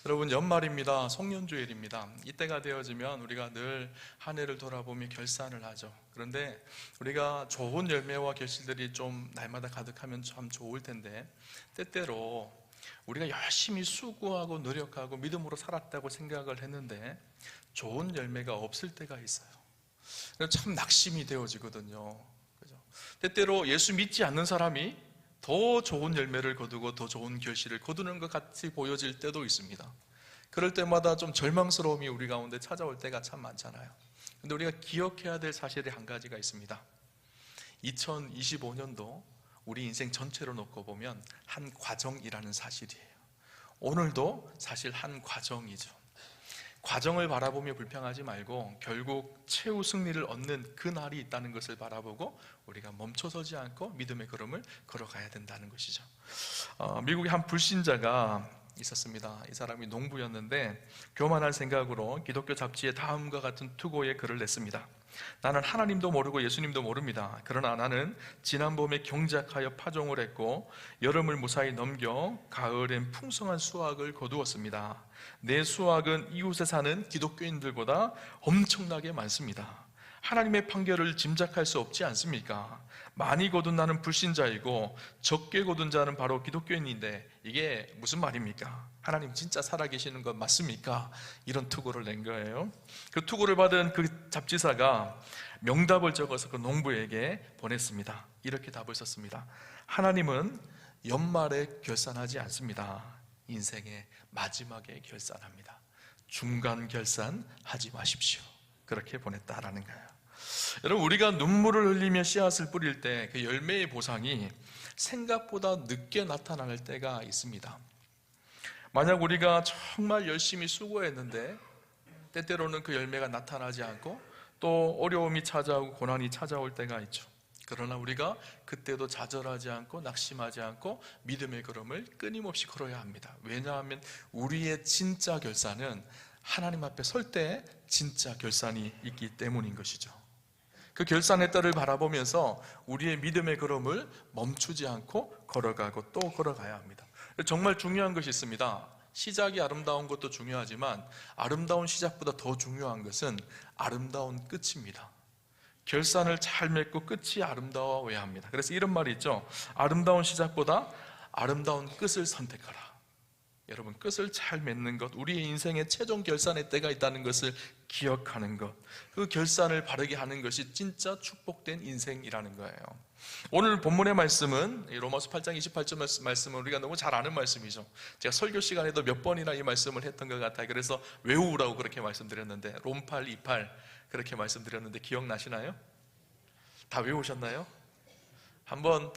여러분, 연말입니다. 송년주일입니다. 이때가 되어지면 우리가 늘 한 해를 돌아보며 결산을 하죠. 그런데 우리가 좋은 열매와 결실들이 좀 날마다 가득하면 참 좋을 텐데, 때때로 우리가 열심히 수고하고 노력하고 믿음으로 살았다고 생각을 했는데 좋은 열매가 없을 때가 있어요. 그래서 참 낙심이 되어지거든요. 그죠? 때때로 예수 믿지 않는 사람이 더 좋은 열매를 거두고 더 좋은 결실을 거두는 것 같이 보여질 때도 있습니다. 그럴 때마다 좀 절망스러움이 우리 가운데 찾아올 때가 참 많잖아요. 그런데 우리가 기억해야 될 사실이 한 가지가 있습니다. 2025년도 우리 인생 전체로 놓고 보면 한 과정이라는 사실이에요. 오늘도 사실 한 과정이죠. 과정을 바라보며 불평하지 말고 결국 최후 승리를 얻는 그 날이 있다는 것을 바라보고 우리가 멈춰서지 않고 믿음의 걸음을 걸어가야 된다는 것이죠. 미국의 한 불신자가 있었습니다. 이 사람이 농부였는데 교만한 생각으로 기독교 잡지에 다음과 같은 투고의 글을 냈습니다. 나는 하나님도 모르고 예수님도 모릅니다. 그러나 나는 지난 봄에 경작하여 파종을 했고 여름을 무사히 넘겨 가을엔 풍성한 수확을 거두었습니다. 내 수확은 이웃에 사는 기독교인들보다 엄청나게 많습니다. 하나님의 판결을 짐작할 수 없지 않습니까? 많이 거둔 나는 불신자이고 적게 거둔 자는 바로 기독교인인데 이게 무슨 말입니까? 하나님 진짜 살아계시는 것 맞습니까? 이런 투고를 낸 거예요. 그 투고를 받은 그 잡지사가 명답을 적어서 그 농부에게 보냈습니다. 이렇게 답을 썼습니다. 하나님은 연말에 결산하지 않습니다. 인생의 마지막에 결산합니다. 중간 결산하지 마십시오. 그렇게 보냈다라는 거예요. 여러분, 우리가 눈물을 흘리며 씨앗을 뿌릴 때 그 열매의 보상이 생각보다 늦게 나타날 때가 있습니다. 만약 우리가 정말 열심히 수고했는데 때때로는 그 열매가 나타나지 않고 또 어려움이 찾아오고 고난이 찾아올 때가 있죠. 그러나 우리가 그때도 좌절하지 않고 낙심하지 않고 믿음의 걸음을 끊임없이 걸어야 합니다. 왜냐하면 우리의 진짜 결산은 하나님 앞에 설 때 진짜 결산이 있기 때문인 것이죠. 그 결산의 때를 바라보면서 우리의 믿음의 걸음을 멈추지 않고 걸어가고 또 걸어가야 합니다. 정말 중요한 것이 있습니다. 시작이 아름다운 것도 중요하지만 아름다운 시작보다 더 중요한 것은 아름다운 끝입니다. 결산을 잘 맺고 끝이 아름다워야 합니다. 그래서 이런 말이 있죠. 아름다운 시작보다 아름다운 끝을 선택하라. 여러분, 끝을 잘 맺는 것, 우리의 인생의 최종 결산의 때가 있다는 것을 기억하는 것, 그 결산을 바르게 하는 것이 진짜 축복된 인생이라는 거예요. 오늘 본문의 말씀은 로마서 8장 28절 말씀은 우리가 너무 잘 아는 말씀이죠. 제가 설교 시간에도 몇 번이나 이 말씀을 했던 것 같아요. 그래서 외우라고 그렇게 말씀드렸는데 롬 8, 28 그렇게 말씀드렸는데 기억나시나요? 다 외우셨나요? 한번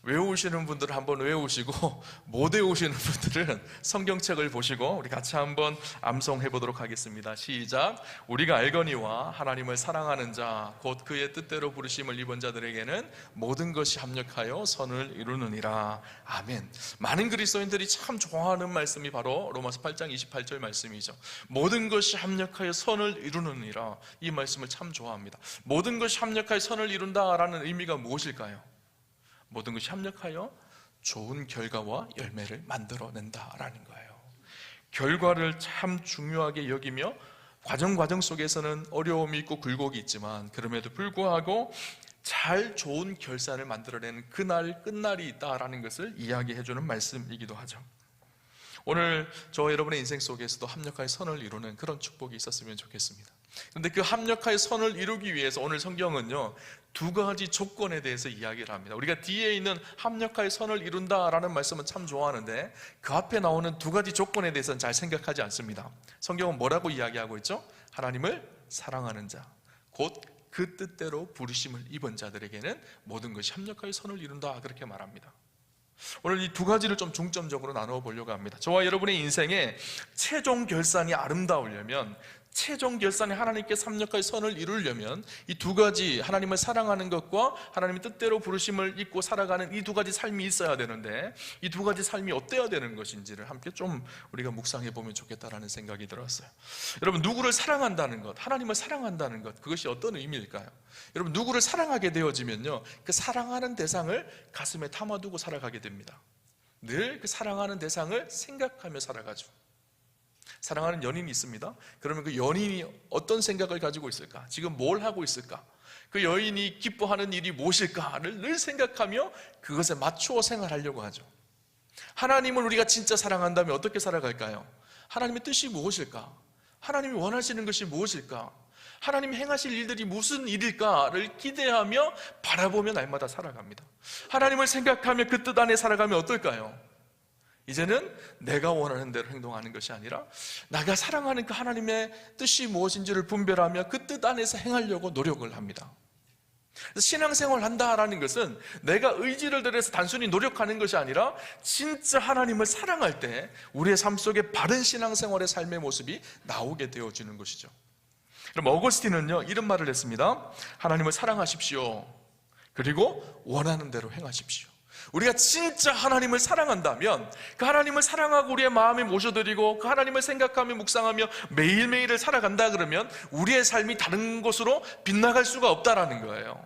외우시는 분들은 한번 외우시고 못 외우시는 분들은 성경책을 보시고 우리 같이 한번 암송해 보도록 하겠습니다. 시작. 우리가 알거니와 하나님을 사랑하는 자 곧 그의 뜻대로 부르심을 입은 자들에게는 모든 것이 합력하여 선을 이루느니라. 아멘. 많은 그리스도인들이 참 좋아하는 말씀이 바로 로마서 8장 28절 말씀이죠. 모든 것이 합력하여 선을 이루느니라. 이 말씀을 참 좋아합니다. 모든 것이 합력하여 선을 이룬다라는 의미가 무엇일까요? 모든 것이 합력하여 좋은 결과와 열매를 만들어낸다라는 거예요. 결과를 참 중요하게 여기며 과정 속에서는 어려움이 있고 굴곡이 있지만 그럼에도 불구하고 잘 좋은 결산을 만들어내는 그날 끝날이 있다라는 것을 이야기해주는 말씀이기도 하죠. 오늘 저 여러분의 인생 속에서도 합력하여 선을 이루는 그런 축복이 있었으면 좋겠습니다. 그런데 그 합력하여 선을 이루기 위해서 오늘 성경은요, 두 가지 조건에 대해서 이야기를 합니다. 우리가 뒤에 있는 합력하여 선을 이룬다라는 말씀은 참 좋아하는데 그 앞에 나오는 두 가지 조건에 대해서는 잘 생각하지 않습니다. 성경은 뭐라고 이야기하고 있죠? 하나님을 사랑하는 자, 곧 그 뜻대로 부르심을 입은 자들에게는 모든 것이 합력하여 선을 이룬다, 그렇게 말합니다. 오늘 이 두 가지를 좀 중점적으로 나누어 보려고 합니다. 저와 여러분의 인생의 최종 결산이 아름다우려면, 최종 결산에 하나님께 합력하여 선을 이루려면 이 두 가지, 하나님을 사랑하는 것과 하나님의 뜻대로 부르심을 입고 살아가는 이 두 가지 삶이 있어야 되는데, 이 두 가지 삶이 어때야 되는 것인지를 함께 좀 우리가 묵상해 보면 좋겠다라는 생각이 들었어요. 여러분, 누구를 사랑한다는 것, 하나님을 사랑한다는 것, 그것이 어떤 의미일까요? 여러분, 누구를 사랑하게 되어지면요, 그 사랑하는 대상을 가슴에 담아두고 살아가게 됩니다. 늘 그 사랑하는 대상을 생각하며 살아가죠. 사랑하는 연인이 있습니다. 그러면 그 연인이 어떤 생각을 가지고 있을까? 지금 뭘 하고 있을까? 그 여인이 기뻐하는 일이 무엇일까를 늘 생각하며 그것에 맞추어 생활하려고 하죠. 하나님을 우리가 진짜 사랑한다면 어떻게 살아갈까요? 하나님의 뜻이 무엇일까? 하나님이 원하시는 것이 무엇일까? 하나님이 행하실 일들이 무슨 일일까를 기대하며 바라보며 날마다 살아갑니다. 하나님을 생각하며 그 뜻 안에 살아가면 어떨까요? 이제는 내가 원하는 대로 행동하는 것이 아니라 내가 사랑하는 그 하나님의 뜻이 무엇인지를 분별하며 그 뜻 안에서 행하려고 노력을 합니다. 신앙생활을 한다라는 것은 내가 의지를 들여서 단순히 노력하는 것이 아니라 진짜 하나님을 사랑할 때 우리의 삶 속에 바른 신앙생활의 삶의 모습이 나오게 되어지는 것이죠. 그럼 어거스틴은요 이런 말을 했습니다. 하나님을 사랑하십시오. 그리고 원하는 대로 행하십시오. 우리가 진짜 하나님을 사랑한다면 그 하나님을 사랑하고 우리의 마음에 모셔드리고 그 하나님을 생각하며 묵상하며 매일매일을 살아간다 그러면 우리의 삶이 다른 곳으로 빗나갈 수가 없다라는 거예요.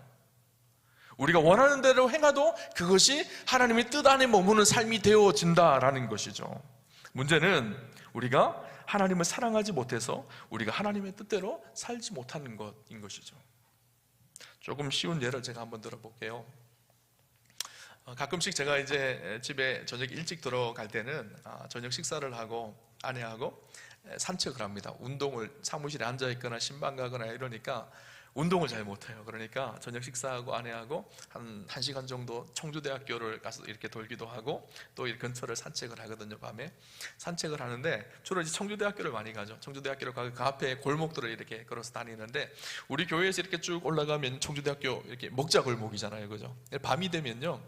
우리가 원하는 대로 행해도 그것이 하나님의 뜻 안에 머무는 삶이 되어진다라는 것이죠. 문제는 우리가 하나님을 사랑하지 못해서 우리가 하나님의 뜻대로 살지 못하는 것인 것이죠. 조금 쉬운 예를 제가 한번 들어볼게요. 가끔씩 제가 이제 집에 저녁 일찍 들어갈 때는 저녁 식사를 하고 아내하고 산책을 합니다. 운동을 사무실에 앉아있거나 신방 가거나 이러니까 운동을 잘 못해요. 그러니까 저녁 식사하고 아내하고 한 1시간 정도 청주대학교를 가서 이렇게 돌기도 하고 또 이 근처를 산책을 하거든요. 밤에 산책을 하는데 주로 이제 청주대학교를 많이 가죠. 청주대학교를 가고 그 앞에 골목들을 이렇게 걸어서 다니는데 우리 교회에서 이렇게 쭉 올라가면 청주대학교 이렇게 먹자 골목이잖아요, 그죠? 밤이 되면요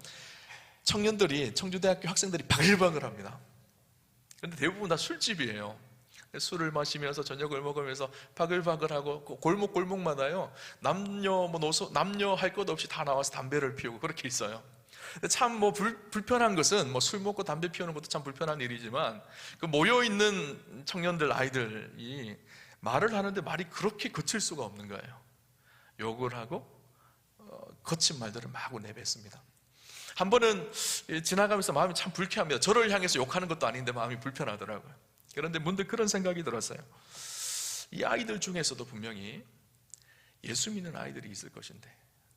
청년들이 청주대학교 학생들이 바글바글합니다. 그런데 대부분 다 술집이에요. 술을 마시면서 저녁을 먹으면서 바글바글하고 골목골목마다요 남녀 남녀 할 것 없이 다 나와서 담배를 피우고 그렇게 있어요. 참 불편한 것은 술 먹고 담배 피우는 것도 참 불편한 일이지만 그 모여 있는 청년들 아이들이 말을 하는데 말이 그렇게 거칠 수가 없는 거예요. 욕을 하고 거친 말들을 마구 내뱉습니다. 한 번은 지나가면서 마음이 참 불쾌합니다. 저를 향해서 욕하는 것도 아닌데 마음이 불편하더라고요. 그런데 문득 그런 생각이 들었어요. 이 아이들 중에서도 분명히 예수 믿는 아이들이 있을 것인데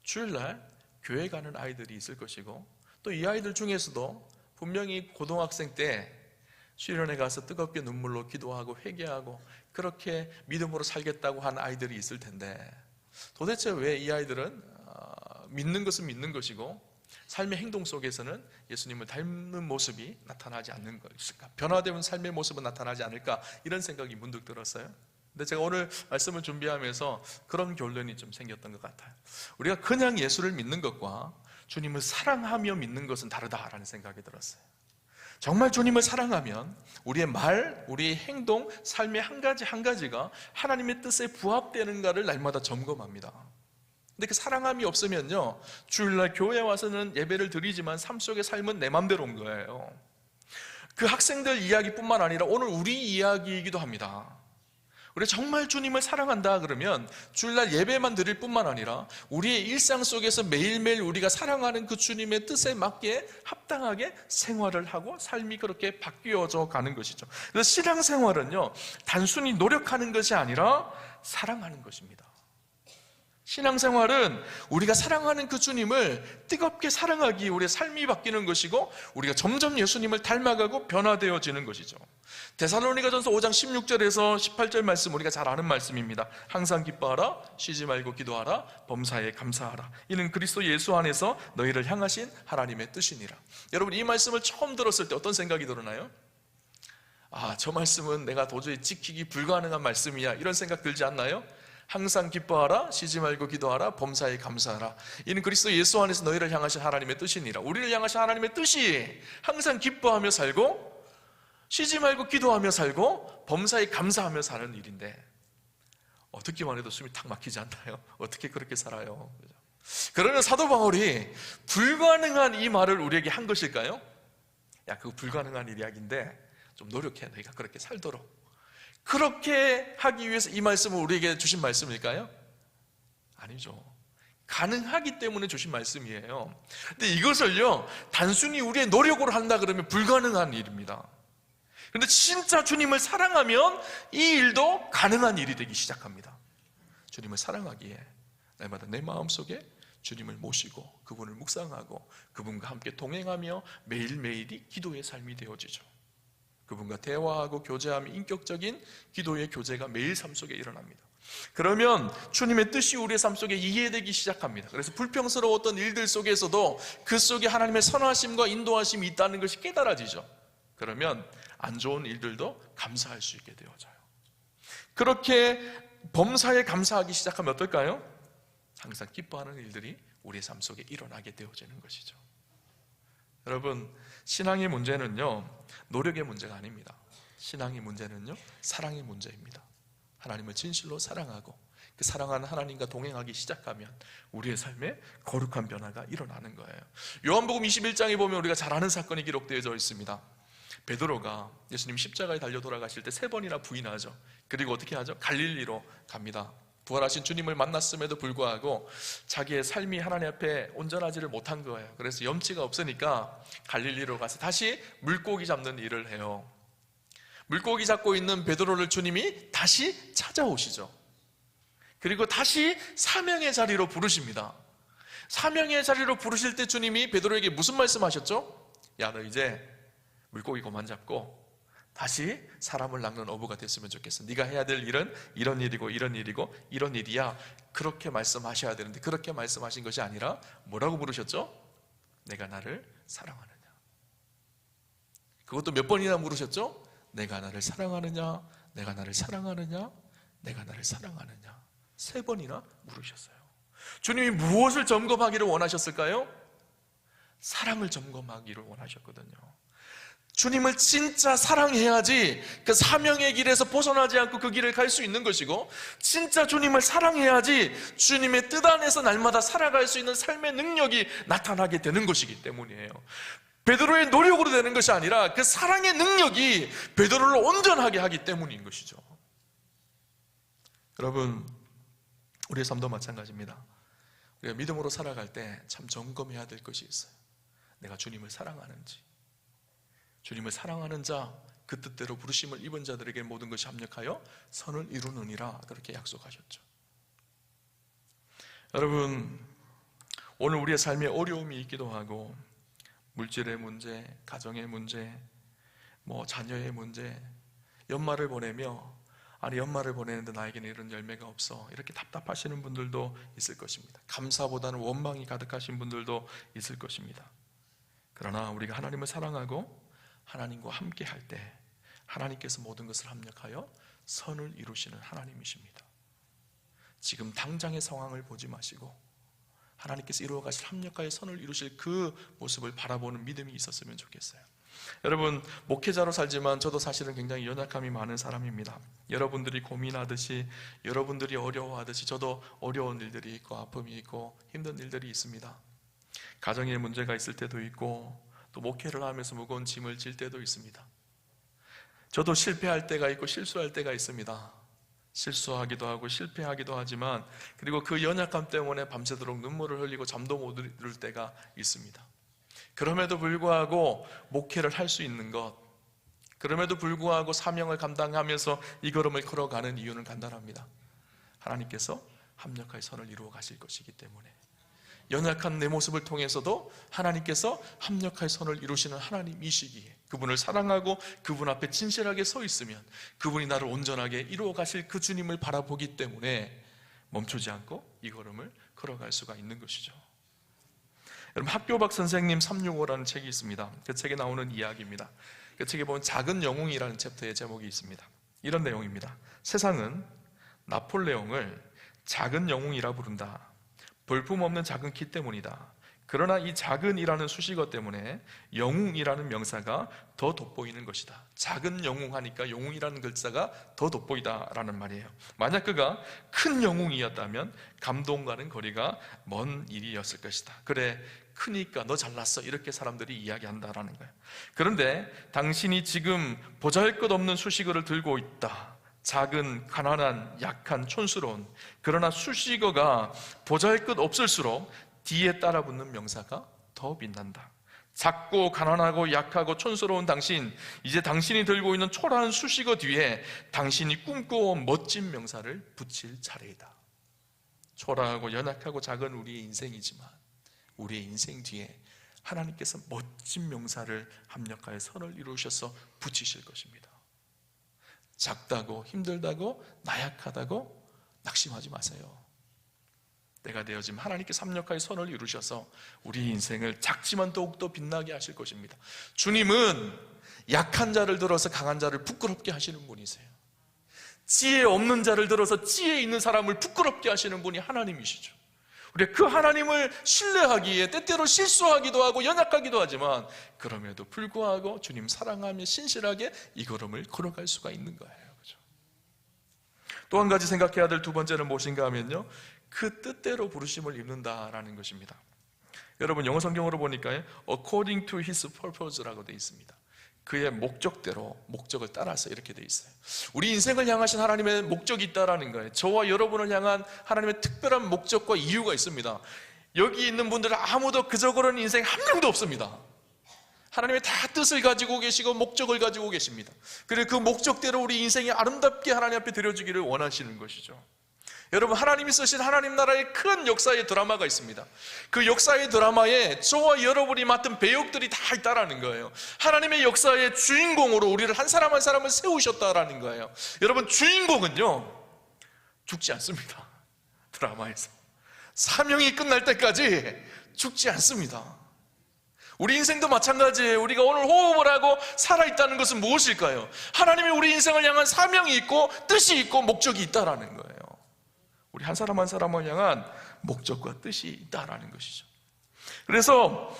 주일날 교회 가는 아이들이 있을 것이고 또 이 아이들 중에서도 분명히 고등학생 때 수련회 가서 뜨겁게 눈물로 기도하고 회개하고 그렇게 믿음으로 살겠다고 한 아이들이 있을 텐데 도대체 왜 이 아이들은 믿는 것은 믿는 것이고 삶의 행동 속에서는 예수님을 닮는 모습이 나타나지 않는 것일까? 변화되는 삶의 모습은 나타나지 않을까? 이런 생각이 문득 들었어요. 근데 제가 오늘 말씀을 준비하면서 그런 결론이 좀 생겼던 것 같아요. 우리가 그냥 예수를 믿는 것과 주님을 사랑하며 믿는 것은 다르다라는 생각이 들었어요. 정말 주님을 사랑하면 우리의 말, 우리의 행동, 삶의 한 가지 한 가지가 하나님의 뜻에 부합되는가를 날마다 점검합니다. 근데 그 사랑함이 없으면요 주일날 교회에 와서는 예배를 드리지만 삶 속의 삶은 내 맘대로인 거예요. 그 학생들 이야기뿐만 아니라 오늘 우리 이야기이기도 합니다. 우리가 정말 주님을 사랑한다 그러면 주일날 예배만 드릴 뿐만 아니라 우리의 일상 속에서 매일매일 우리가 사랑하는 그 주님의 뜻에 맞게 합당하게 생활을 하고 삶이 그렇게 바뀌어져 가는 것이죠. 그래서 신앙생활은요 단순히 노력하는 것이 아니라 사랑하는 것입니다. 신앙생활은 우리가 사랑하는 그 주님을 뜨겁게 사랑하기에 우리의 삶이 바뀌는 것이고 우리가 점점 예수님을 닮아가고 변화되어지는 것이죠. 데살로니가전서 5장 16절에서 18절 말씀 우리가 잘 아는 말씀입니다. 항상 기뻐하라, 쉬지 말고 기도하라, 범사에 감사하라. 이는 그리스도 예수 안에서 너희를 향하신 하나님의 뜻이니라. 여러분 이 말씀을 처음 들었을 때 어떤 생각이 들었나요? 저 말씀은 내가 도저히 지키기 불가능한 말씀이야 이런 생각 들지 않나요? 항상 기뻐하라, 쉬지 말고 기도하라, 범사에 감사하라. 이는 그리스도 예수 안에서 너희를 향하신 하나님의 뜻이니라. 우리를 향하신 하나님의 뜻이 항상 기뻐하며 살고 쉬지 말고 기도하며 살고 범사에 감사하며 사는 일인데 듣기만 해도 숨이 탁 막히지 않나요? 어떻게 그렇게 살아요? 그러면 사도 바울이 불가능한 이 말을 우리에게 한 것일까요? 그거 불가능한 이야기인데 좀 노력해 너희가 그렇게 살도록. 그렇게 하기 위해서 이 말씀을 우리에게 주신 말씀일까요? 아니죠. 가능하기 때문에 주신 말씀이에요. 근데 이것을요 단순히 우리의 노력으로 한다 그러면 불가능한 일입니다. 그런데 진짜 주님을 사랑하면 이 일도 가능한 일이 되기 시작합니다. 주님을 사랑하기에 날마다 내 마음속에 주님을 모시고 그분을 묵상하고 그분과 함께 동행하며 매일매일이 기도의 삶이 되어지죠. 그분과 대화하고 교제하며 인격적인 기도의 교제가 매일 삶 속에 일어납니다. 그러면 주님의 뜻이 우리의 삶 속에 이해되기 시작합니다. 그래서 불평스러웠던 일들 속에서도 그 속에 하나님의 선하심과 인도하심이 있다는 것이 깨달아지죠. 그러면 안 좋은 일들도 감사할 수 있게 되어져요. 그렇게 범사에 감사하기 시작하면 어떨까요? 항상 기뻐하는 일들이 우리의 삶 속에 일어나게 되어지는 것이죠. 여러분, 신앙의 문제는요, 노력의 문제가 아닙니다. 신앙의 문제는요, 사랑의 문제입니다. 하나님을 진실로 사랑하고 그 사랑하는 하나님과 동행하기 시작하면 우리의 삶에 거룩한 변화가 일어나는 거예요. 요한복음 21장에 보면 우리가 잘 아는 사건이 기록되어져 있습니다. 베드로가 예수님 십자가에 달려 돌아가실 때 3번이나 부인하죠. 그리고 어떻게 하죠? 갈릴리로 갑니다. 부활하신 주님을 만났음에도 불구하고 자기의 삶이 하나님 앞에 온전하지를 못한 거예요. 그래서 염치가 없으니까 갈릴리로 가서 다시 물고기 잡는 일을 해요. 물고기 잡고 있는 베드로를 주님이 다시 찾아오시죠. 그리고 다시 사명의 자리로 부르십니다. 사명의 자리로 부르실 때 주님이 베드로에게 무슨 말씀하셨죠? 야, 너 이제 물고기 그만 잡고 다시 사람을 낚는 어부가 됐으면 좋겠어. 네가 해야 될 일은 이런 일이고 이런 일이고 이런 일이야. 그렇게 말씀하셔야 되는데 그렇게 말씀하신 것이 아니라 뭐라고 물으셨죠? 내가 나를 사랑하느냐. 그것도 몇 번이나 물으셨죠? 내가 나를 사랑하느냐, 내가 나를 사랑하느냐, 내가 나를 사랑하느냐. 3번이나 물으셨어요. 주님이 무엇을 점검하기를 원하셨을까요? 사랑을 점검하기를 원하셨거든요. 주님을 진짜 사랑해야지 그 사명의 길에서 벗어나지 않고 그 길을 갈 수 있는 것이고, 진짜 주님을 사랑해야지 주님의 뜻 안에서 날마다 살아갈 수 있는 삶의 능력이 나타나게 되는 것이기 때문이에요. 베드로의 노력으로 되는 것이 아니라 그 사랑의 능력이 베드로를 온전하게 하기 때문인 것이죠. 여러분, 우리의 삶도 마찬가지입니다. 우리가 믿음으로 살아갈 때 참 점검해야 될 것이 있어요. 내가 주님을 사랑하는지. 주님을 사랑하는 자, 그 뜻대로 부르심을 입은 자들에게 모든 것이 합력하여 선을 이루느니라, 그렇게 약속하셨죠. 여러분, 오늘 우리의 삶에 어려움이 있기도 하고, 물질의 문제, 가정의 문제, 자녀의 문제, 연말을 보내며 아니 연말을 보내는데 나에게는 이런 열매가 없어, 이렇게 답답하시는 분들도 있을 것입니다. 감사보다는 원망이 가득하신 분들도 있을 것입니다. 그러나 우리가 하나님을 사랑하고 하나님과 함께 할 때 하나님께서 모든 것을 합력하여 선을 이루시는 하나님이십니다. 지금 당장의 상황을 보지 마시고 하나님께서 이루어 가실 합력하여 선을 이루실 그 모습을 바라보는 믿음이 있었으면 좋겠어요. 여러분, 목회자로 살지만 저도 사실은 굉장히 연약함이 많은 사람입니다. 여러분들이 고민하듯이, 여러분들이 어려워하듯이 저도 어려운 일들이 있고 아픔이 있고 힘든 일들이 있습니다. 가정에 문제가 있을 때도 있고, 또 목회를 하면서 무거운 짐을 질 때도 있습니다. 저도 실패할 때가 있고 실수할 때가 있습니다. 실수하기도 하고 실패하기도 하지만, 그리고 그 연약함 때문에 밤새도록 눈물을 흘리고 잠도 못 이룰 때가 있습니다. 그럼에도 불구하고 목회를 할 수 있는 것, 그럼에도 불구하고 사명을 감당하면서 이 걸음을 걸어가는 이유는 간단합니다. 하나님께서 합력할 선을 이루어 가실 것이기 때문에, 연약한 내 모습을 통해서도 하나님께서 합력할 선을 이루시는 하나님이시기에, 그분을 사랑하고 그분 앞에 진실하게 서 있으면 그분이 나를 온전하게 이루어 가실 그 주님을 바라보기 때문에 멈추지 않고 이 걸음을 걸어갈 수가 있는 것이죠. 여러분, 학교박 선생님 365라는 책이 있습니다. 그 책에 나오는 이야기입니다. 그 책에 보면 작은 영웅이라는 챕터의 제목이 있습니다. 이런 내용입니다. 세상은 나폴레옹을 작은 영웅이라 부른다. 볼품없는 작은 키 때문이다. 그러나 이 작은이라는 수식어 때문에 영웅이라는 명사가 더 돋보이는 것이다. 작은 영웅 하니까 영웅이라는 글자가 더 돋보이다라는 말이에요. 만약 그가 큰 영웅이었다면 감동과는 거리가 먼 일이었을 것이다. 그래, 크니까 너 잘났어, 이렇게 사람들이 이야기한다라는 거예요. 그런데 당신이 지금 보잘것없는 수식어를 들고 있다. 작은, 가난한, 약한, 촌스러운, 그러나 수식어가 보잘것 없을수록 뒤에 따라붙는 명사가 더 빛난다. 작고 가난하고 약하고 촌스러운 당신, 이제 당신이 들고 있는 초라한 수식어 뒤에 당신이 꿈꿔온 멋진 명사를 붙일 차례이다. 초라하고 연약하고 작은 우리의 인생이지만 우리의 인생 뒤에 하나님께서 멋진 명사를 합력하여 선을 이루셔서 붙이실 것입니다. 작다고 힘들다고 나약하다고 낙심하지 마세요. 때가 되어지면 하나님께서 합력하여 선을 이루셔서 우리 인생을 작지만 더욱더 빛나게 하실 것입니다. 주님은 약한 자를 들어서 강한 자를 부끄럽게 하시는 분이세요. 지혜 없는 자를 들어서 지혜 있는 사람을 부끄럽게 하시는 분이 하나님이시죠. 우리가 그 하나님을 신뢰하기에 때때로 실수하기도 하고 연약하기도 하지만 그럼에도 불구하고 주님 사랑하며 신실하게 이 걸음을 걸어갈 수가 있는 거예요. 그렇죠? 또 한 가지 생각해야 될 두 번째는 무엇인가 하면요, 그 뜻대로 부르심을 입는다라는 것입니다. 여러분 영어 성경으로 보니까 according to his purpose라고 되어 있습니다. 그의 목적대로, 목적을 따라서 이렇게 되어 있어요. 우리 인생을 향하신 하나님의 목적이 있다라는 거예요. 저와 여러분을 향한 하나님의 특별한 목적과 이유가 있습니다. 여기 있는 분들은 아무도 그저 그런 인생 한 명도 없습니다. 하나님의 다 뜻을 가지고 계시고 목적을 가지고 계십니다. 그리고 그 목적대로 우리 인생이 아름답게 하나님 앞에 드려지기를 원하시는 것이죠. 여러분, 하나님이 쓰신 하나님 나라의 큰 역사의 드라마가 있습니다. 그 역사의 드라마에 저와 여러분이 맡은 배역들이 다 있다라는 거예요. 하나님의 역사의 주인공으로 우리를 한 사람 한 사람을 세우셨다라는 거예요. 여러분, 주인공은요 죽지 않습니다. 드라마에서 사명이 끝날 때까지 죽지 않습니다. 우리 인생도 마찬가지예요. 우리가 오늘 호흡을 하고 살아있다는 것은 무엇일까요? 하나님이 우리 인생을 향한 사명이 있고 뜻이 있고 목적이 있다라는 거예요. 우리 한 사람 한 사람을 향한 목적과 뜻이 있다라는 것이죠. 그래서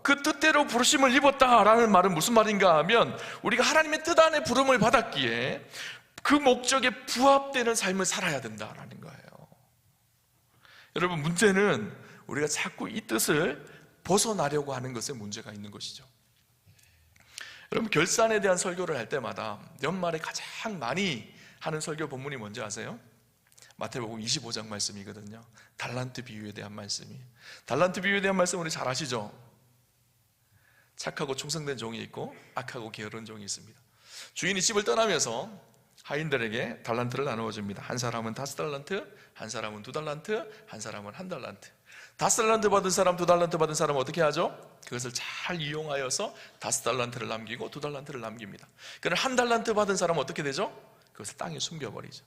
그 뜻대로 부르심을 입었다라는 말은 무슨 말인가 하면 우리가 하나님의 뜻 안에 부름을 받았기에 그 목적에 부합되는 삶을 살아야 된다라는 거예요. 여러분, 문제는 우리가 자꾸 이 뜻을 벗어나려고 하는 것에 문제가 있는 것이죠. 여러분, 결산에 대한 설교를 할 때마다 연말에 가장 많이 하는 설교 본문이 뭔지 아세요? 마태복음 25장 말씀이거든요. 달란트 비유에 대한 말씀이. 달란트 비유에 대한 말씀 우리 잘 아시죠? 착하고 충성된 종이 있고 악하고 게으른 종이 있습니다. 주인이 집을 떠나면서 하인들에게 달란트를 나누어 줍니다. 한 사람은 5달란트, 한 사람은 2달란트, 한 사람은 1달란트. 5달란트 받은 사람, 2달란트 받은 사람은 어떻게 하죠? 그것을 잘 이용하여서 5달란트를 남기고 2달란트를 남깁니다. 그럼 1달란트 받은 사람은 어떻게 되죠? 그것을 땅에 숨겨버리죠.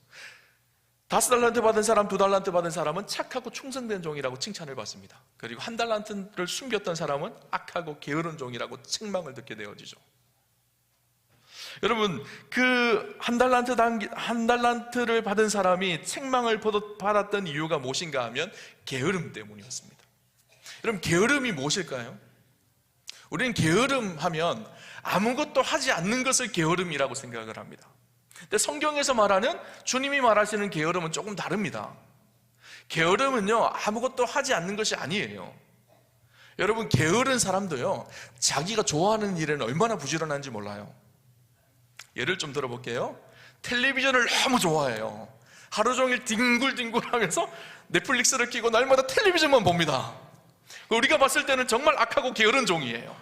5달란트 받은 사람, 2달란트 받은 사람은 착하고 충성된 종이라고 칭찬을 받습니다. 그리고 1달란트를 숨겼던 사람은 악하고 게으른 종이라고 책망을 듣게 되어지죠. 여러분, 그 1달란트를 받은 사람이 책망을 받았던 이유가 무엇인가 하면 게으름 때문이었습니다. 여러분, 게으름이 무엇일까요? 우리는 게으름 하면 아무것도 하지 않는 것을 게으름이라고 생각을 합니다. 근데 성경에서 말하는, 주님이 말하시는 게으름은 조금 다릅니다. 게으름은요 아무것도 하지 않는 것이 아니에요. 여러분, 게으른 사람도요 자기가 좋아하는 일에는 얼마나 부지런한지 몰라요. 예를 좀 들어볼게요. 텔레비전을 너무 좋아해요. 하루 종일 뒹굴뒹굴 하면서 넷플릭스를 켜고 날마다 텔레비전만 봅니다. 우리가 봤을 때는 정말 악하고 게으른 종이에요.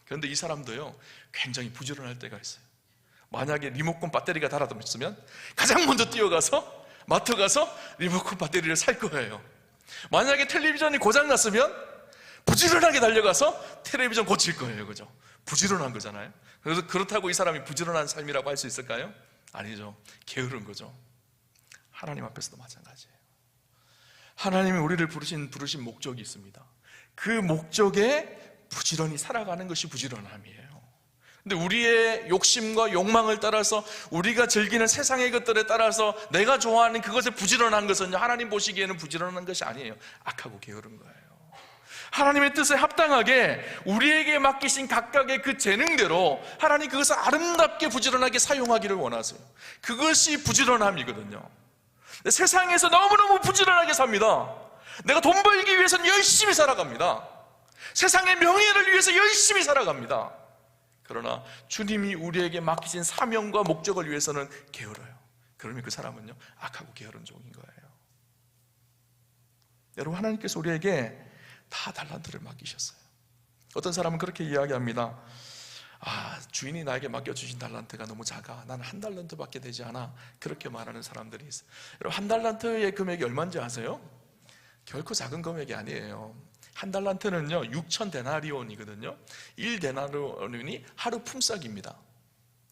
그런데 이 사람도요 굉장히 부지런할 때가 있어요. 만약에 리모컨 배터리가 닳았으면 가장 먼저 뛰어가서 마트 가서 리모컨 배터리를 살 거예요. 만약에 텔레비전이 고장났으면 부지런하게 달려가서 텔레비전 고칠 거예요. 그죠? 부지런한 거잖아요. 그래서 그렇다고 이 사람이 부지런한 삶이라고 할 수 있을까요? 아니죠. 게으른 거죠. 하나님 앞에서도 마찬가지예요. 하나님이 우리를 부르신 목적이 있습니다. 그 목적에 부지런히 살아가는 것이 부지런함이에요. 근데 우리의 욕심과 욕망을 따라서 우리가 즐기는 세상의 것들에 따라서 내가 좋아하는 그것에 부지런한 것은 하나님 보시기에는 부지런한 것이 아니에요. 악하고 게으른 거예요. 하나님의 뜻에 합당하게 우리에게 맡기신 각각의 그 재능대로 하나님 그것을 아름답게 부지런하게 사용하기를 원하세요. 그것이 부지런함이거든요. 세상에서 너무너무 부지런하게 삽니다. 내가 돈 벌기 위해서는 열심히 살아갑니다. 세상의 명예를 위해서 열심히 살아갑니다. 그러나 주님이 우리에게 맡기신 사명과 목적을 위해서는 게으러요. 그러면 그 사람은요 악하고 게으른 종인 거예요. 여러분, 하나님께서 우리에게 다 달란트를 맡기셨어요. 어떤 사람은 그렇게 이야기합니다. 주인이 나에게 맡겨주신 달란트가 너무 작아. 나는 1달란트밖에 되지 않아. 그렇게 말하는 사람들이 있어요. 여러분, 1달란트의 금액이 얼마인지 아세요? 결코 작은 금액이 아니에요. 1달란트는요 6,000데나리온이거든요 1데나리온이 하루 품삯입니다.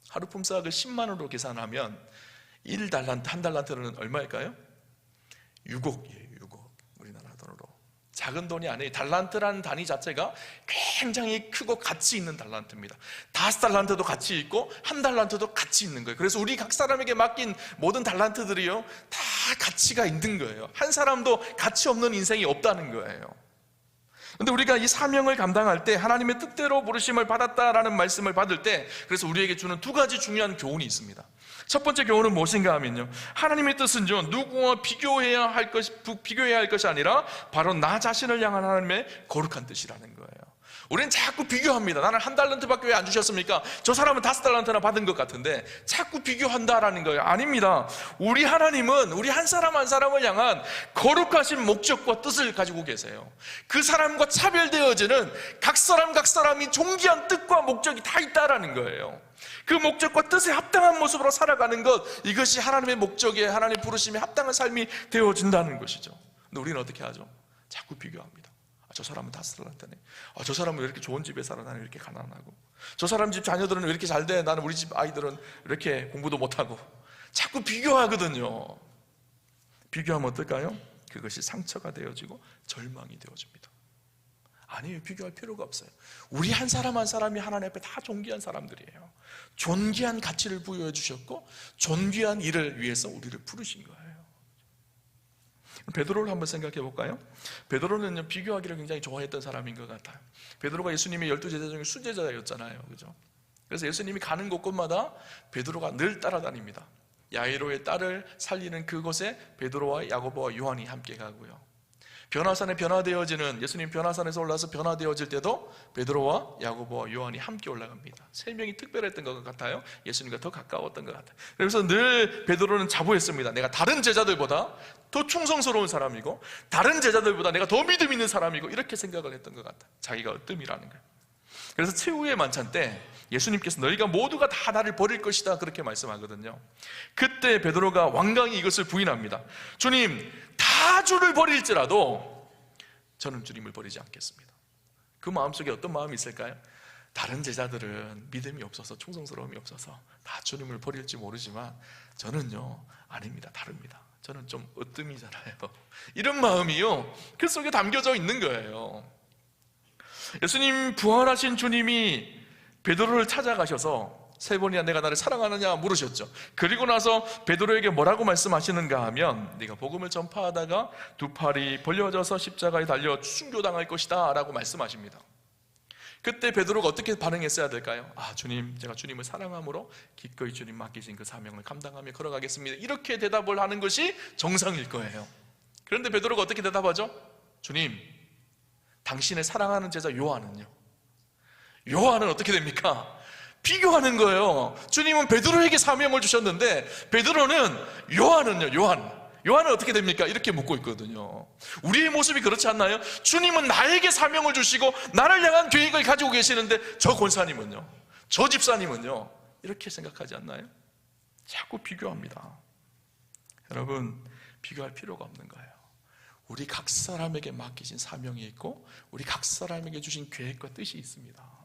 하루 품삯을 10만원으로 계산하면 1달란트, 1달란트는 얼마일까요? 6억이에요. 6억. 우리나라 돈으로 작은 돈이 아니에요. 달란트라는 단위 자체가 굉장히 크고 가치 있는 달란트입니다. 5달란트도 가치 있고 1달란트도 가치 있는 거예요. 그래서 우리 각 사람에게 맡긴 모든 달란트들이요 다 가치가 있는 거예요. 한 사람도 가치 없는 인생이 없다는 거예요. 그런데 우리가 이 사명을 감당할 때 하나님의 뜻대로 부르심을 받았다라는 말씀을 받을 때, 그래서 우리에게 주는 2가지 중요한 교훈이 있습니다. 첫 번째 교훈은 무엇인가 하면요, 하나님의 뜻은요 누구와 비교해야 할 것이 아니라 바로 나 자신을 향한 하나님의 거룩한 뜻이라는 거예요. 우리는 자꾸 비교합니다. 나는 1달란트밖에 왜 안 주셨습니까? 저 사람은 5달란트나 받은 것 같은데 자꾸 비교한다라는 거예요. 아닙니다. 우리 하나님은 우리 한 사람 한 사람을 향한 거룩하신 목적과 뜻을 가지고 계세요. 그 사람과 차별되어지는 각 사람이 존귀한 뜻과 목적이 다 있다라는 거예요. 그 목적과 뜻에 합당한 모습으로 살아가는 것, 이것이 하나님의 목적에, 하나님의 부르심에 합당한 삶이 되어진다는 것이죠. 근데 우리는 어떻게 하죠? 자꾸 비교합니다. 저 사람은 5달란트네. 저 사람은 왜 이렇게 좋은 집에 살아? 나는 왜 이렇게 가난하고. 저 사람 집 자녀들은 왜 이렇게 잘 돼? 나는 우리 집 아이들은 이렇게 공부도 못하고. 자꾸 비교하거든요. 비교하면 어떨까요? 그것이 상처가 되어지고 절망이 되어집니다. 아니에요. 비교할 필요가 없어요. 우리 한 사람 한 사람이 하나님 앞에 다 존귀한 사람들이에요. 존귀한 가치를 부여해 주셨고 존귀한 일을 위해서 우리를 부르신 거예요. 베드로를 한번 생각해 볼까요? 베드로는 비교하기를 굉장히 좋아했던 사람인 것 같아요. 베드로가 예수님의 12제자 중에 수제자였잖아요. 그죠? 그래서 예수님이 가는 곳곳마다 베드로가 늘 따라다닙니다. 야이로의 딸을 살리는 그곳에 베드로와 야고보와 요한이 함께 가고요. 변화산에 변화되어지는, 예수님 변화산에서 올라서 변화되어질 때도 베드로와 야고보와 요한이 함께 올라갑니다. 3명이 특별했던 것 같아요. 예수님과 더 가까웠던 것 같아요. 그래서 늘 베드로는 자부했습니다. 내가 다른 제자들보다 더 충성스러운 사람이고 다른 제자들보다 내가 더 믿음 있는 사람이고, 이렇게 생각을 했던 것 같아요. 자기가 으뜸이라는 거예요. 그래서 최후의 만찬 때 예수님께서 너희가 모두가 다 나를 버릴 것이다, 그렇게 말씀하거든요. 그때 베드로가 완강히 이것을 부인합니다. 주님, 다 주를 버릴지라도 저는 주님을 버리지 않겠습니다. 그 마음속에 어떤 마음이 있을까요? 다른 제자들은 믿음이 없어서, 충성스러움이 없어서 다 주님을 버릴지 모르지만 저는요, 아닙니다. 다릅니다. 저는 좀 으뜸이잖아요. 이런 마음이요, 그 속에 담겨져 있는 거예요. 예수님, 부활하신 주님이 베드로를 찾아가셔서 3번이나 내가 나를 사랑하느냐 물으셨죠. 그리고 나서 베드로에게 뭐라고 말씀하시는가 하면, 네가 복음을 전파하다가 2 팔이 벌려져서 십자가에 달려 순교당할 것이다 라고 말씀하십니다. 그때 베드로가 어떻게 반응했어야 될까요? 주님, 제가 주님을 사랑함으로 기꺼이 주님 맡기신 그 사명을 감당하며 걸어가겠습니다, 이렇게 대답을 하는 것이 정상일 거예요. 그런데 베드로가 어떻게 대답하죠? 주님, 당신의 사랑하는 제자 요한은요? 요한은 어떻게 됩니까? 비교하는 거예요. 주님은 베드로에게 사명을 주셨는데 베드로는 요한은요? 요한은 어떻게 됩니까? 이렇게 묻고 있거든요. 우리의 모습이 그렇지 않나요? 주님은 나에게 사명을 주시고 나를 향한 계획을 가지고 계시는데 저 권사님은요? 저 집사님은요? 이렇게 생각하지 않나요? 자꾸 비교합니다. 여러분, 비교할 필요가 없는 거예요. 우리 각 사람에게 맡기신 사명이 있고 우리 각 사람에게 주신 계획과 뜻이 있습니다.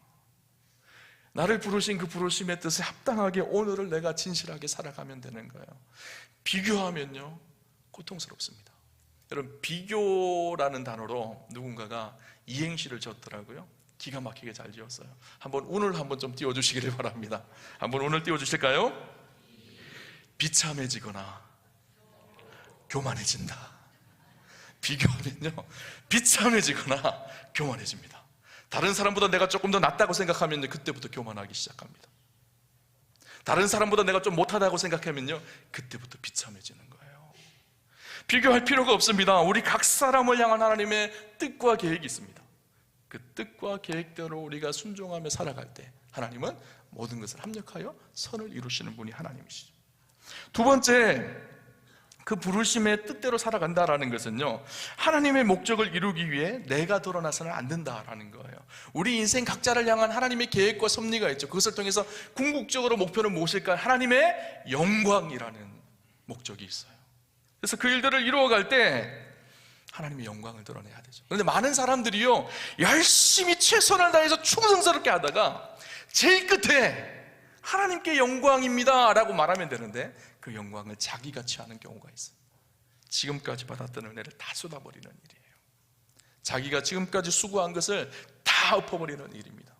나를 부르신 그 부르심의 뜻에 합당하게 오늘을 내가 진실하게 살아가면 되는 거예요. 비교하면요, 고통스럽습니다. 여러분, 비교라는 단어로 누군가가 이행시를 지었더라고요. 기가 막히게 잘 지었어요. 한번 운을 한번 좀 띄워주시기를 바랍니다. 한번 운을 띄워주실까요? 비참해지거나 교만해진다. 비교하면요, 비참해지거나 교만해집니다. 다른 사람보다 내가 조금 더 낫다고 생각하면 그때부터 교만하기 시작합니다. 다른 사람보다 내가 좀 못하다고 생각하면요, 그때부터 비참해지는 거예요. 비교할 필요가 없습니다. 우리 각 사람을 향한 하나님의 뜻과 계획이 있습니다. 그 뜻과 계획대로 우리가 순종하며 살아갈 때 하나님은 모든 것을 합력하여 선을 이루시는 분이 하나님이시죠. 2번째, 그 부르심의 뜻대로 살아간다라는 것은요, 하나님의 목적을 이루기 위해 내가 드러나서는 안 된다라는 거예요. 우리 인생 각자를 향한 하나님의 계획과 섭리가 있죠. 그것을 통해서 궁극적으로 목표는 무엇일까? 하나님의 영광이라는 목적이 있어요. 그래서 그 일들을 이루어갈 때 하나님의 영광을 드러내야 되죠. 그런데 많은 사람들이요, 열심히 최선을 다해서 충성스럽게 하다가 제일 끝에 하나님께 영광입니다 라고 말하면 되는데 그 영광을 자기가 취하는 경우가 있어요. 지금까지 받았던 은혜를 다 쏟아버리는 일이에요. 자기가 지금까지 수고한 것을 다 엎어버리는 일입니다.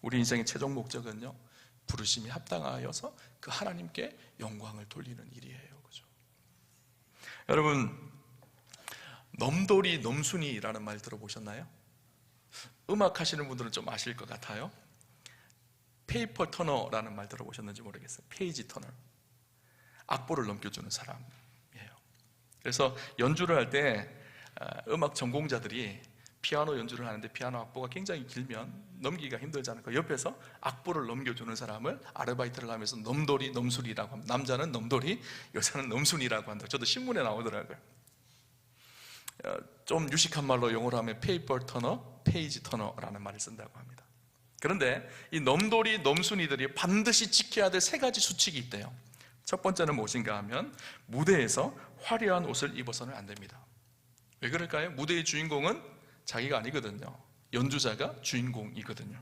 우리 인생의 최종 목적은요, 부르심이 합당하여서 그 하나님께 영광을 돌리는 일이에요. 그죠? 여러분, 넘돌이 넘순이라는 말 들어보셨나요? 음악 하시는 분들은 좀 아실 것 같아요. 페이퍼 터너라는 말 들어보셨는지 모르겠어요. 페이지 터너. 악보를 넘겨주는 사람이에요. 그래서 연주를 할 때 음악 전공자들이 피아노 연주를 하는데 피아노 악보가 굉장히 길면 넘기기가 힘들잖아요. 그 옆에서 악보를 넘겨주는 사람을 아르바이트를 하면서 넘돌이 넘순이라고 합니다. 남자는 넘돌이, 여자는 넘순이라고 한다. 저도 신문에 나오더라고요. 좀 유식한 말로 영어로 하면 페이퍼 터너, 페이지 터너라는 말을 쓴다고 합니다. 그런데 이 넘돌이 넘순이들이 반드시 지켜야 될 세 가지 수칙이 있대요. 첫 번째는 무엇인가 하면 무대에서 화려한 옷을 입어서는 안 됩니다. 왜 그럴까요? 무대의 주인공은 자기가 아니거든요. 연주자가 주인공이거든요.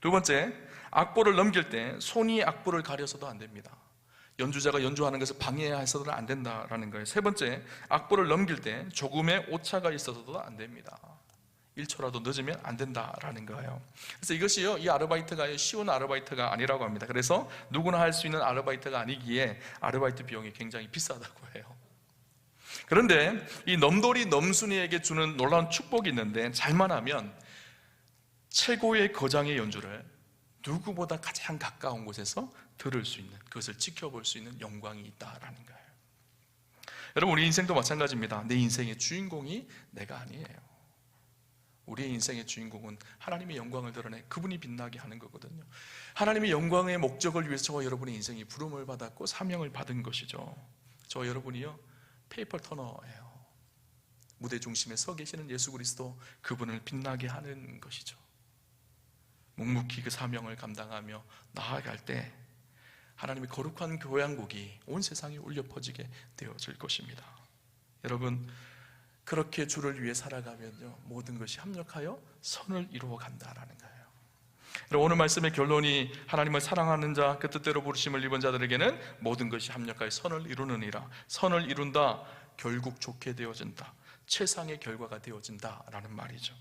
두 번째, 악보를 넘길 때 손이 악보를 가려서도 안 됩니다. 연주자가 연주하는 것을 방해해서는 안 된다라는 거예요. 세 번째, 악보를 넘길 때 조금의 오차가 있어서도 안 됩니다. 1초라도 늦으면 안 된다라는 거예요. 그래서 이것이요, 이 아르바이트가 쉬운 아르바이트가 아니라고 합니다. 그래서 누구나 할 수 있는 아르바이트가 아니기에 아르바이트 비용이 굉장히 비싸다고 해요. 그런데 이 넘돌이 넘순이에게 주는 놀라운 축복이 있는데, 잘만 하면 최고의 거장의 연주를 누구보다 가장 가까운 곳에서 들을 수 있는, 그것을 지켜볼 수 있는 영광이 있다라는 거예요. 여러분, 우리 인생도 마찬가지입니다. 내 인생의 주인공이 내가 아니에요. 우리의 인생의 주인공은 하나님의 영광을 드러내 그분이 빛나게 하는 거거든요. 하나님의 영광의 목적을 위해서 저와 여러분의 인생이 부름을 받았고 사명을 받은 것이죠. 저와 여러분이요, 페이퍼 터너예요. 무대 중심에 서 계시는 예수 그리스도, 그분을 빛나게 하는 것이죠. 묵묵히 그 사명을 감당하며 나아갈 때 하나님의 거룩한 교향곡이 온 세상에 울려 퍼지게 되어질 것입니다. 여러분, 그렇게 주를 위해 살아가면요, 모든 것이 합력하여 선을 이루어 간다라는 거예요. 오늘 말씀의 결론이 하나님을 사랑하는 자, 그 뜻대로 부르심을 입은 자들에게는 모든 것이 합력하여 선을 이루느니라. 선을 이룬다, 결국 좋게 되어진다, 최상의 결과가 되어진다라는 말이죠.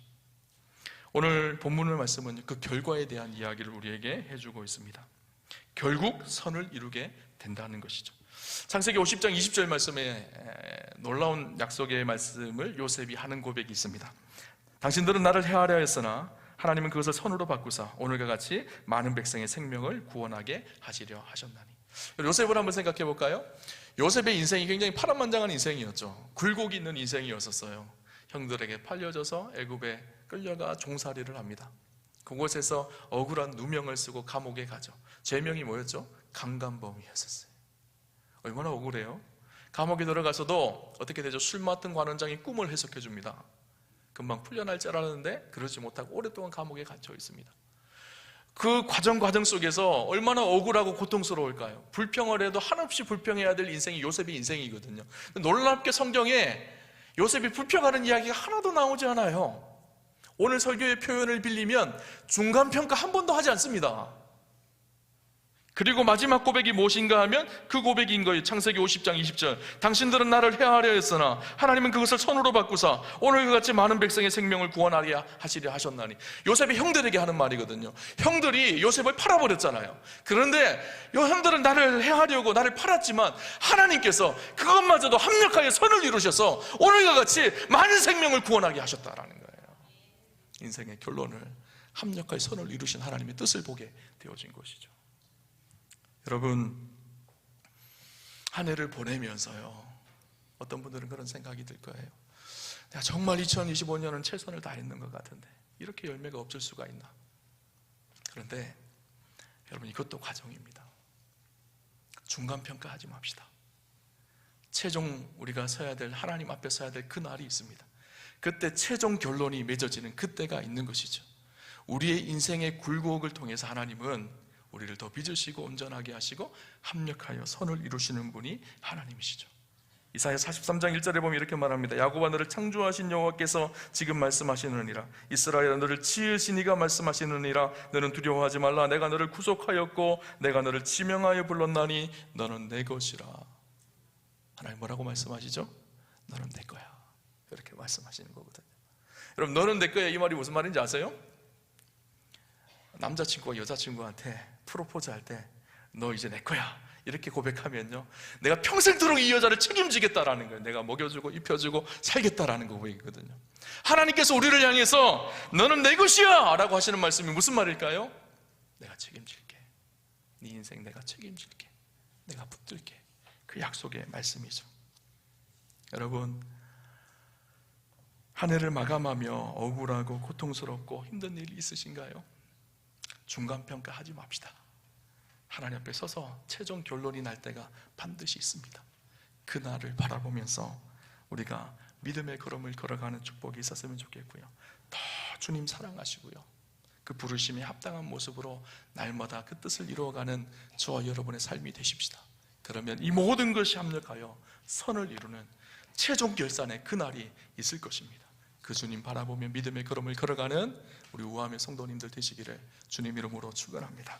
오늘 본문의 말씀은 그 결과에 대한 이야기를 우리에게 해주고 있습니다. 결국 선을 이루게 된다는 것이죠. 창세기 50장 20절 말씀에 놀라운 약속의 말씀을 요셉이 하는 고백이 있습니다. 당신들은 나를 해하려 했으나 하나님은 그것을 선으로 바꾸사 오늘과 같이 많은 백성의 생명을 구원하게 하시려 하셨나니. 요셉을 한번 생각해 볼까요? 요셉의 인생이 굉장히 파란만장한 인생이었죠. 굴곡이 있는 인생이었었어요. 형들에게 팔려져서 애굽에 끌려가 종살이를 합니다. 그곳에서 억울한 누명을 쓰고 감옥에 가죠. 죄명이 뭐였죠? 강간범이었었어요. 얼마나 억울해요? 감옥에 들어가서도 어떻게 되죠? 술 맡은 관원장이 꿈을 해석해 줍니다. 금방 풀려날 줄 알았는데 그러지 못하고 오랫동안 감옥에 갇혀 있습니다. 그 과정 속에서 얼마나 억울하고 고통스러울까요? 불평을 해도 한없이 불평해야 될 인생이 요셉의 인생이거든요. 놀랍게 성경에 요셉이 불평하는 이야기가 하나도 나오지 않아요. 오늘 설교의 표현을 빌리면 중간평가 한 번도 하지 않습니다. 그리고 마지막 고백이 무엇인가 하면 그 고백인 거예요. 창세기 50장 20절. 당신들은 나를 해하려 했으나 하나님은 그것을 선으로 바꾸사 오늘과 같이 많은 백성의 생명을 구원하려 하시려 하셨나니. 요셉이 형들에게 하는 말이거든요. 형들이 요셉을 팔아버렸잖아요. 그런데 요 형들은 나를 해하려고 나를 팔았지만 하나님께서 그것마저도 합력하여 선을 이루셔서 오늘과 같이 많은 생명을 구원하게 하셨다라는 거예요. 인생의 결론을 합력하여 선을 이루신 하나님의 뜻을 보게 되어진 것이죠. 여러분, 한 해를 보내면서요, 어떤 분들은 그런 생각이 들 거예요. 내가 정말 2025년은 최선을 다했는 것 같은데 이렇게 열매가 없을 수가 있나. 그런데 여러분, 이것도 과정입니다. 중간평가하지 맙시다. 최종 우리가 서야 될, 하나님 앞에 서야 될 그 날이 있습니다. 그때 최종 결론이 맺어지는 그때가 있는 것이죠. 우리의 인생의 굴곡을 통해서 하나님은 우리를 더 빚으시고 온전하게 하시고 합력하여 선을 이루시는 분이 하나님이시죠. 이사야 43장 1절에 보면 이렇게 말합니다. 야곱아, 너를 창조하신 여호와께서 지금 말씀하시느니라. 이스라엘아, 너를 지으신 이가 말씀하시느니라. 너는 두려워하지 말라. 내가 너를 구속하였고 내가 너를 지명하여 불렀나니 너는 내 것이라. 하나님 뭐라고 말씀하시죠? 너는 내 거야, 이렇게 말씀하시는 거거든요. 여러분, 너는 내 거야, 이 말이 무슨 말인지 아세요? 남자친구가 여자친구한테 프로포즈 할 때 너 이제 내 거야 이렇게 고백하면요, 내가 평생토록 이 여자를 책임지겠다라는 거예요. 내가 먹여주고 입혀주고 살겠다라는 고백이거든요. 하나님께서 우리를 향해서 너는 내 것이야 라고 하시는 말씀이 무슨 말일까요? 내가 책임질게, 네 인생 내가 책임질게, 내가 붙들게, 그 약속의 말씀이죠. 여러분, 한 해를 마감하며 억울하고 고통스럽고 힘든 일이 있으신가요? 중간평가 하지 맙시다. 하나님 앞에 서서 최종 결론이 날 때가 반드시 있습니다. 그 날을 바라보면서 우리가 믿음의 걸음을 걸어가는 축복이 있었으면 좋겠고요, 더 주님 사랑하시고요, 그 부르심에 합당한 모습으로 날마다 그 뜻을 이루어가는 저와 여러분의 삶이 되십시다. 그러면 이 모든 것이 합력하여 선을 이루는 최종 결산의 그날이 있을 것입니다. 그 주님 바라보며 믿음의 걸음을 걸어가는 우리 우아함의 성도님들 되시기를 주님 이름으로 축원합니다.